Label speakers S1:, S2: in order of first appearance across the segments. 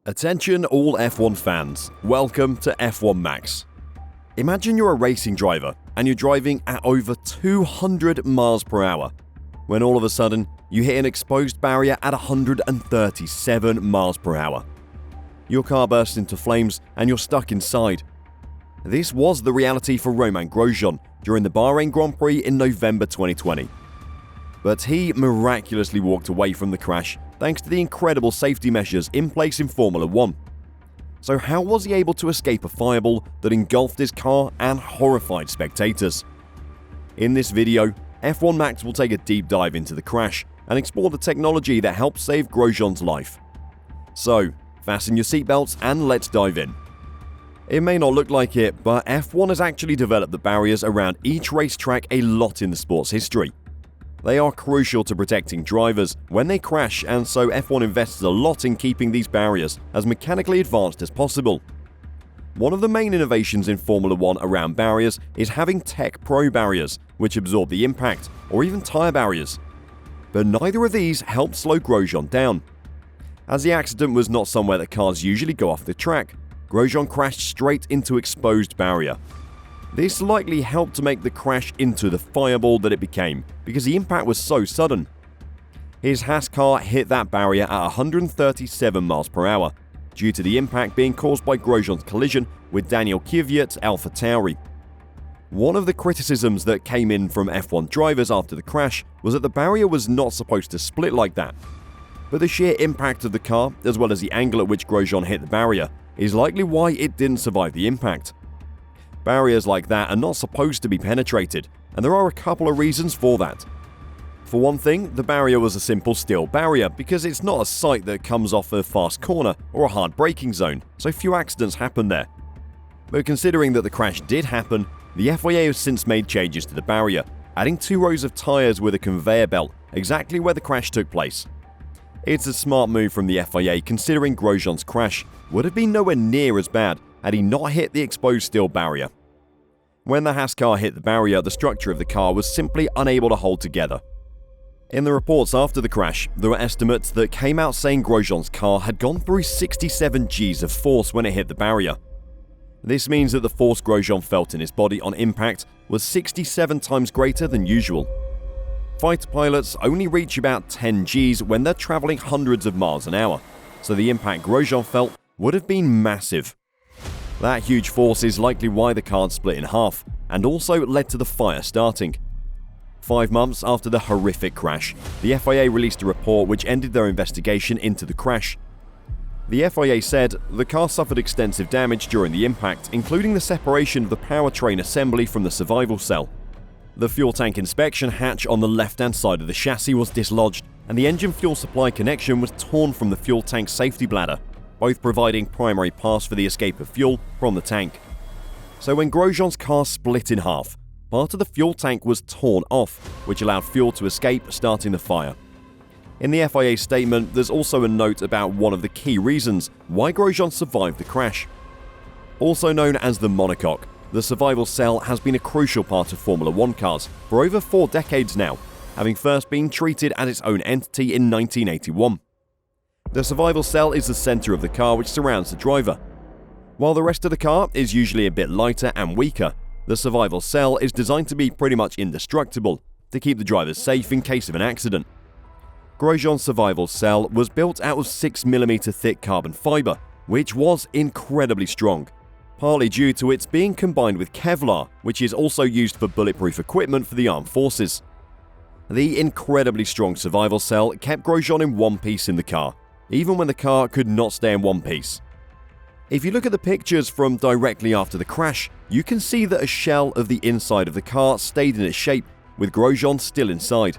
S1: Attention all F1 fans, welcome to F1 Max. Imagine you're a racing driver and you're driving at over 200 miles per hour when all of a sudden you hit an exposed barrier at 137 miles per hour. Your car bursts into flames and you're stuck inside. This was the reality for Romain Grosjean during the Bahrain Grand Prix in November 2020. But he miraculously walked away from the crash thanks to the incredible safety measures in place in Formula 1. So how was he able to escape a fireball that engulfed his car and horrified spectators? In this video, F1 Max will take a deep dive into the crash and explore the technology that helped save Grosjean's life. So, fasten your seatbelts and let's dive in. It may not look like it, but F1 has actually developed the barriers around each racetrack a lot in the sport's history. They are crucial to protecting drivers when they crash, and so F1 invests a lot in keeping these barriers as mechanically advanced as possible. One of the main innovations in Formula 1 around barriers is having Tech Pro barriers, which absorb the impact, or even tyre barriers. But neither of these helped slow Grosjean down. As the accident was not somewhere that cars usually go off the track, Grosjean crashed straight into exposed barrier. This likely helped to make the crash into the fireball that it became, because the impact was so sudden. His Haas car hit that barrier at 137 miles per hour, due to the impact being caused by Grosjean's collision with Daniel Kvyat's AlphaTauri. One of the criticisms that came in from F1 drivers after the crash was that the barrier was not supposed to split like that. But the sheer impact of the car, as well as the angle at which Grosjean hit the barrier, is likely why it didn't survive the impact. Barriers like that are not supposed to be penetrated, and there are a couple of reasons for that. For one thing, the barrier was a simple steel barrier because it's not a site that comes off a fast corner or a hard braking zone, so few accidents happen there. But considering that the crash did happen, the FIA has since made changes to the barrier, adding 2 rows of tyres with a conveyor belt exactly where the crash took place. It's a smart move from the FIA considering Grosjean's crash would have been nowhere near as bad had he not hit the exposed steel barrier. When the Haas car hit the barrier, the structure of the car was simply unable to hold together. In the reports after the crash, there were estimates that came out saying Grosjean's car had gone through 67 Gs of force when it hit the barrier. This means that the force Grosjean felt in his body on impact was 67 times greater than usual. Fighter pilots only reach about 10 Gs when they're traveling hundreds of miles an hour, so the impact Grosjean felt would have been massive. That huge force is likely why the car split in half, and also led to the fire starting. 5 months after the horrific crash, the FIA released a report which ended their investigation into the crash. The FIA said the car suffered extensive damage during the impact, including the separation of the powertrain assembly from the survival cell. The fuel tank inspection hatch on the left-hand side of the chassis was dislodged, and the engine fuel supply connection was torn from the fuel tank safety bladder, both providing primary paths for the escape of fuel from the tank. So when Grosjean's car split in half, part of the fuel tank was torn off, which allowed fuel to escape, starting the fire. In the FIA statement, there's also a note about one of the key reasons why Grosjean survived the crash. Also known as the monocoque, the survival cell has been a crucial part of Formula 1 cars for over 4 decades now, having first been treated as its own entity in 1981. The survival cell is the center of the car which surrounds the driver. While the rest of the car is usually a bit lighter and weaker, the survival cell is designed to be pretty much indestructible to keep the drivers safe in case of an accident. Grosjean's survival cell was built out of 6mm thick carbon fibre, which was incredibly strong, partly due to its being combined with Kevlar, which is also used for bulletproof equipment for the armed forces. The incredibly strong survival cell kept Grosjean in one piece in the car, even when the car could not stay in one piece. If you look at the pictures from directly after the crash, you can see that a shell of the inside of the car stayed in its shape, with Grosjean still inside.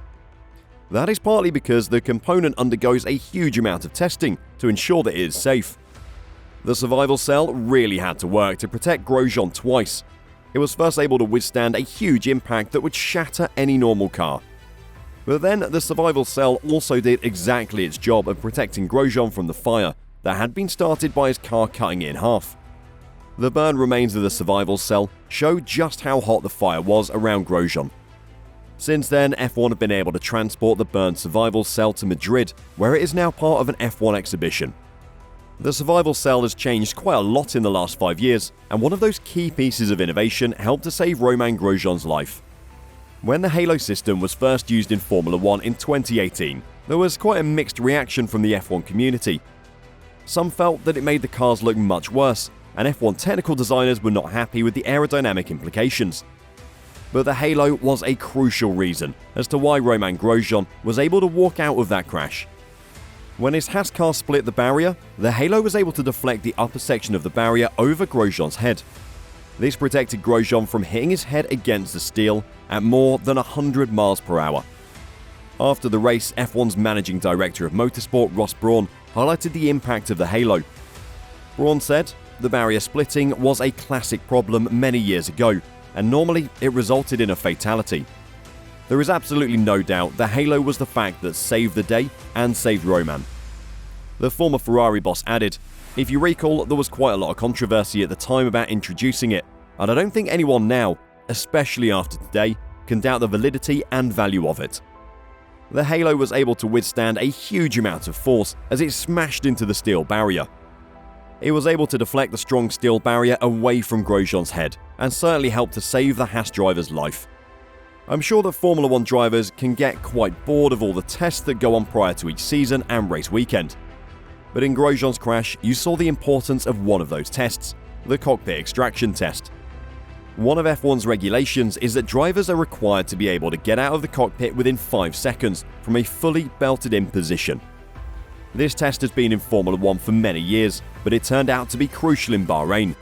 S1: That is partly because the component undergoes a huge amount of testing to ensure that it is safe. The survival cell really had to work to protect Grosjean twice. It was first able to withstand a huge impact that would shatter any normal car. But then the survival cell also did exactly its job of protecting Grosjean from the fire that had been started by his car cutting it in half. The burned remains of the survival cell show just how hot the fire was around Grosjean. Since then, F1 have been able to transport the burned survival cell to Madrid, where it is now part of an F1 exhibition. The survival cell has changed quite a lot in the last 5 years, and one of those key pieces of innovation helped to save Romain Grosjean's life. When the Halo system was first used in Formula 1 in 2018, there was quite a mixed reaction from the F1 community. Some felt that it made the cars look much worse, and F1 technical designers were not happy with the aerodynamic implications. But the Halo was a crucial reason as to why Romain Grosjean was able to walk out of that crash. When his Haas car split the barrier, the Halo was able to deflect the upper section of the barrier over Grosjean's head. This protected Grosjean from hitting his head against the steel at more than 100 miles per hour. After the race, F1's managing director of motorsport, Ross Brawn, highlighted the impact of the Halo. Brawn said, "The barrier splitting was a classic problem many years ago, and normally it resulted in a fatality. There is absolutely no doubt the Halo was the fact that saved the day and saved Romain." The former Ferrari boss added, "If you recall, there was quite a lot of controversy at the time about introducing it, and I don't think anyone now, especially after today, can doubt the validity and value of it." The Halo was able to withstand a huge amount of force as it smashed into the steel barrier. It was able to deflect the strong steel barrier away from Grosjean's head, and certainly helped to save the Haas driver's life. I'm sure that Formula 1 drivers can get quite bored of all the tests that go on prior to each season and race weekend. But in Grosjean's crash, you saw the importance of one of those tests, the cockpit extraction test. One of F1's regulations is that drivers are required to be able to get out of the cockpit within 5 seconds from a fully belted-in position. This test has been in Formula 1 for many years, but it turned out to be crucial in Bahrain.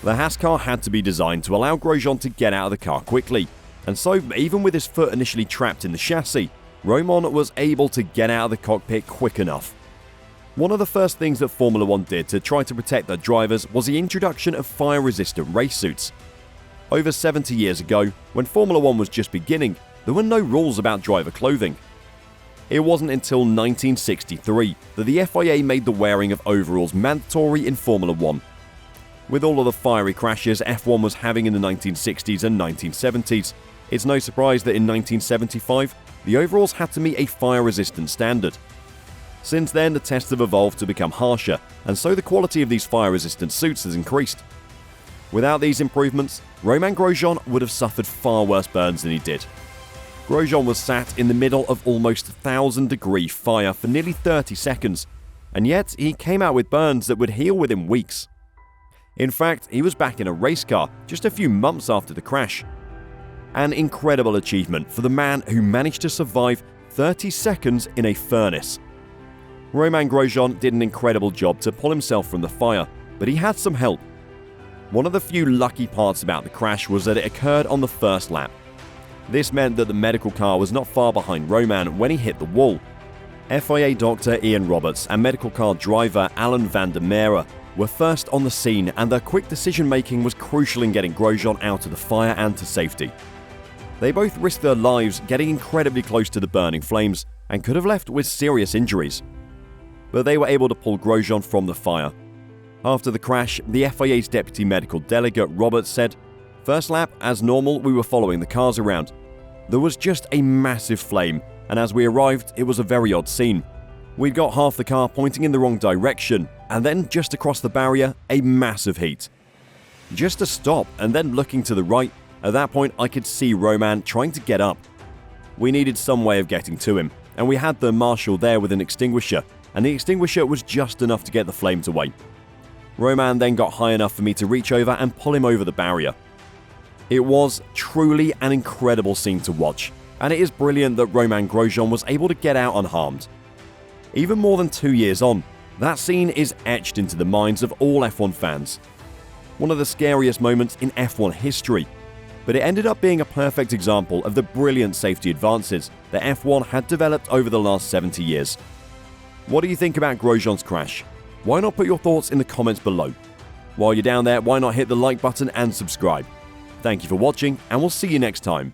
S1: The Haas car had to be designed to allow Grosjean to get out of the car quickly, and so even with his foot initially trapped in the chassis, Romain was able to get out of the cockpit quick enough. One of the first things that Formula 1 did to try to protect their drivers was the introduction of fire-resistant race suits. Over 70 years ago, when Formula 1 was just beginning, there were no rules about driver clothing. It wasn't until 1963 that the FIA made the wearing of overalls mandatory in Formula 1. With all of the fiery crashes F1 was having in the 1960s and 1970s, it's no surprise that in 1975, the overalls had to meet a fire-resistant standard. Since then, the tests have evolved to become harsher, and so the quality of these fire-resistant suits has increased. Without these improvements, Romain Grosjean would have suffered far worse burns than he did. Grosjean was sat in the middle of almost 1,000-degree fire for nearly 30 seconds, and yet he came out with burns that would heal within weeks. In fact, he was back in a race car just a few months after the crash. An incredible achievement for the man who managed to survive 30 seconds in a furnace. Romain Grosjean did an incredible job to pull himself from the fire, but he had some help. One of the few lucky parts about the crash was that it occurred on the first lap. This meant that the medical car was not far behind Romain when he hit the wall. FIA doctor Ian Roberts and medical car driver Alan van der Merwe were first on the scene, and their quick decision-making was crucial in getting Grosjean out of the fire and to safety. They both risked their lives getting incredibly close to the burning flames and could have left with serious injuries. But they were able to pull Grosjean from the fire. After the crash, the FIA's deputy medical delegate Roberts said, "First lap, as normal, we were following the cars around. There was just a massive flame, and as we arrived, it was a very odd scene. We'd got half the car pointing in the wrong direction, and then just across the barrier, a massive heat. Just to stop, and then looking to the right, at that point I could see Romain trying to get up. We needed some way of getting to him, and we had the marshal there with an extinguisher, and the extinguisher was just enough to get the flames away. Romain then got high enough for me to reach over and pull him over the barrier." It was truly an incredible scene to watch, and it is brilliant that Romain Grosjean was able to get out unharmed. Even more than 2 years on, that scene is etched into the minds of all F1 fans. One of the scariest moments in F1 history, but it ended up being a perfect example of the brilliant safety advances that F1 had developed over the last 70 years. What do you think about Grosjean's crash? Why not put your thoughts in the comments below? While you're down there, why not hit the like button and subscribe? Thank you for watching, and we'll see you next time.